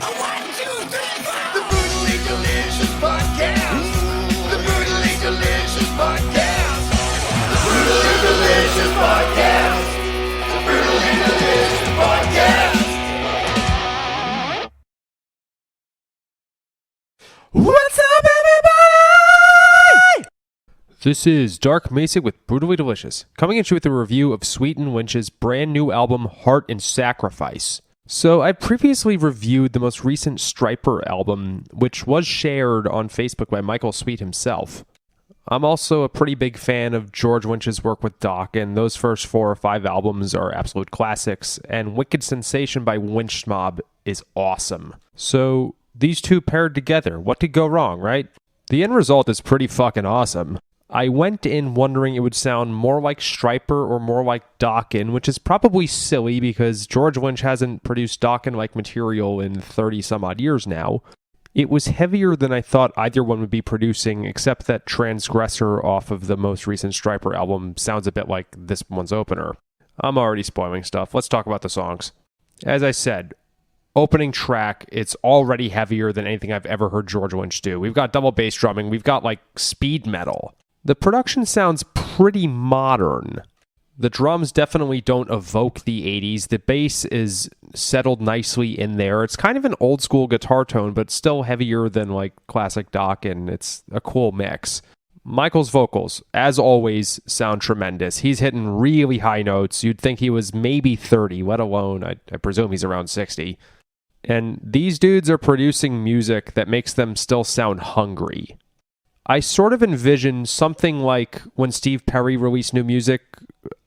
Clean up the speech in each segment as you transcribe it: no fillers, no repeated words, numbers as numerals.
1, 2, 3, 4. The Brutally Delicious Podcast. The Brutally Delicious Podcast. The Brutally Delicious Podcast. The Brutally Delicious Podcast. What's up, everybody? This is Dark Macek with Brutally Delicious, coming at you with a review of Sweet and Lynch's brand new album, Heart and Sacrifice. So, I previously reviewed the most recent Stryper album, which was shared on Facebook by Michael Sweet himself. I'm also a pretty big fan of George Lynch's work with Doc, and those first 4 or 5 albums are absolute classics, and Wicked Sensation by Lynch Mob is awesome. So, these two paired together, what could go wrong, right? The end result is pretty fucking awesome. I went in wondering it would sound more like Stryper or more like Dokken, which is probably silly because George Lynch hasn't produced Dokken-like material in 30-some-odd years now. It was heavier than I thought either one would be producing, except that Transgressor off of the most recent Stryper album sounds a bit like this one's opener. I'm already spoiling stuff. Let's talk about the songs. As I said, opening track, it's already heavier than anything I've ever heard George Lynch do. We've got double bass drumming. We've got, like, speed metal. The production sounds pretty modern. The drums definitely don't evoke the 80s. The bass is settled nicely in there. It's kind of an old school guitar tone, but still heavier than like classic Doc, and it's a cool mix. Michael's vocals, as always, sound tremendous. He's hitting really high notes. You'd think he was maybe 30, let alone, I presume he's around 60. And these dudes are producing music that makes them still sound hungry. I sort of envision something like when Steve Perry released new music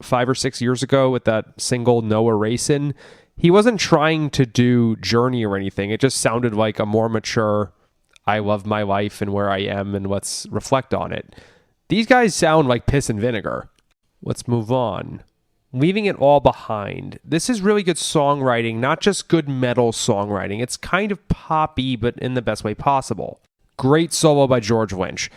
5 or 6 years ago with that single No Erasing. He wasn't trying to do Journey or anything. It just sounded like a more mature, I love my life and where I am and let's reflect on it. These guys sound like piss and vinegar. Let's move on. Leaving It All Behind. This is really good songwriting, not just good metal songwriting. It's kind of poppy, but in the best way possible. Great solo by George Lynch.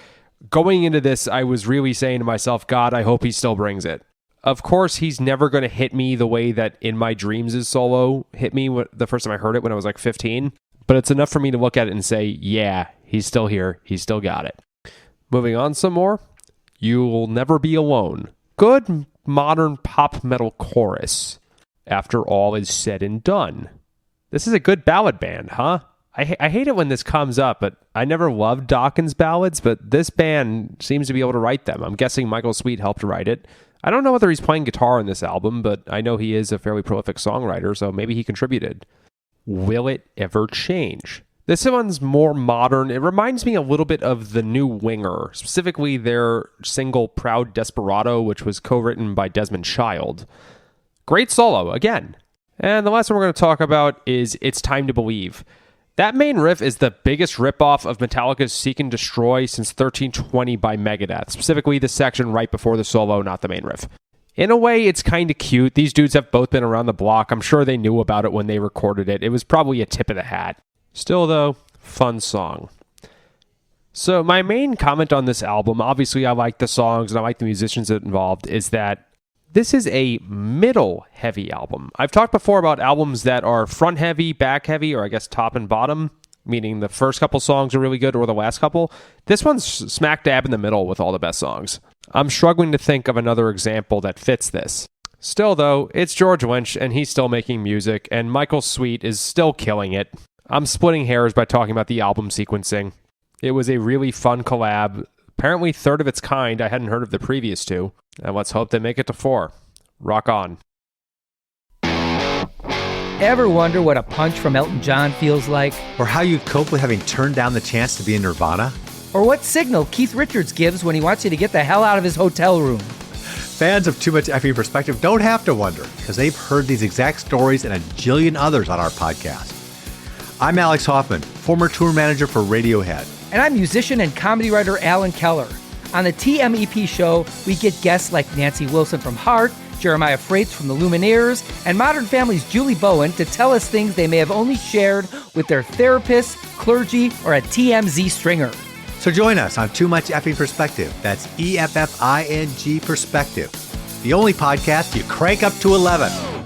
Going into this, I was really saying to myself, God, I hope he still brings it. Of course, he's never going to hit me the way that In My Dreams' solo hit me the first time I heard it when I was like 15. But it's enough for me to look at it and say, yeah, he's still here. He's still got it. Moving on some more. You'll Never Be Alone. Good modern pop metal chorus. After all is said and done. This is a good ballad band, huh? I hate it when this comes up, but I never loved Dawkins ballads, but this band seems to be able to write them. I'm guessing Michael Sweet helped write it. I don't know whether he's playing guitar in this album, but I know he is a fairly prolific songwriter, so maybe he contributed. Will It Ever Change? This one's more modern. It reminds me a little bit of The New Winger, specifically their single Proud Desperado, which was co-written by Desmond Child. Great solo, again. And the last one we're going to talk about is It's Time to Believe. That main riff is the biggest ripoff of Metallica's Seek and Destroy since 1320 by Megadeth, specifically the section right before the solo, not the main riff. In a way, it's kind of cute. These dudes have both been around the block. I'm sure they knew about it when they recorded it. It was probably a tip of the hat. Still, though, fun song. So my main comment on this album, obviously I like the songs and I like the musicians involved, is that this is a middle-heavy album. I've talked before about albums that are front-heavy, back-heavy, or I guess top and bottom, meaning the first couple songs are really good or the last couple. This one's smack dab in the middle with all the best songs. I'm struggling to think of another example that fits this. Still, though, it's George Lynch, and he's still making music, and Michael Sweet is still killing it. I'm splitting hairs by talking about the album sequencing. It was a really fun collab. Apparently third of its kind. I hadn't heard of the previous two. And let's hope they make it to 4. Rock on. Ever wonder what a punch from Elton John feels like? Or how you'd cope with having turned down the chance to be in Nirvana? Or what signal Keith Richards gives when he wants you to get the hell out of his hotel room? Fans of Too Much Effing Perspective don't have to wonder, because they've heard these exact stories and a jillion others on our podcast. I'm Alex Hoffman, former tour manager for Radiohead. And I'm musician and comedy writer Alan Keller. On the TMEP show, we get guests like Nancy Wilson from Heart, Jeremiah Freites from the Lumineers, and Modern Family's Julie Bowen to tell us things they may have only shared with their therapist, clergy, or a TMZ stringer. So join us on Too Much Effing Perspective. That's EFFING Perspective. The only podcast you crank up to 11.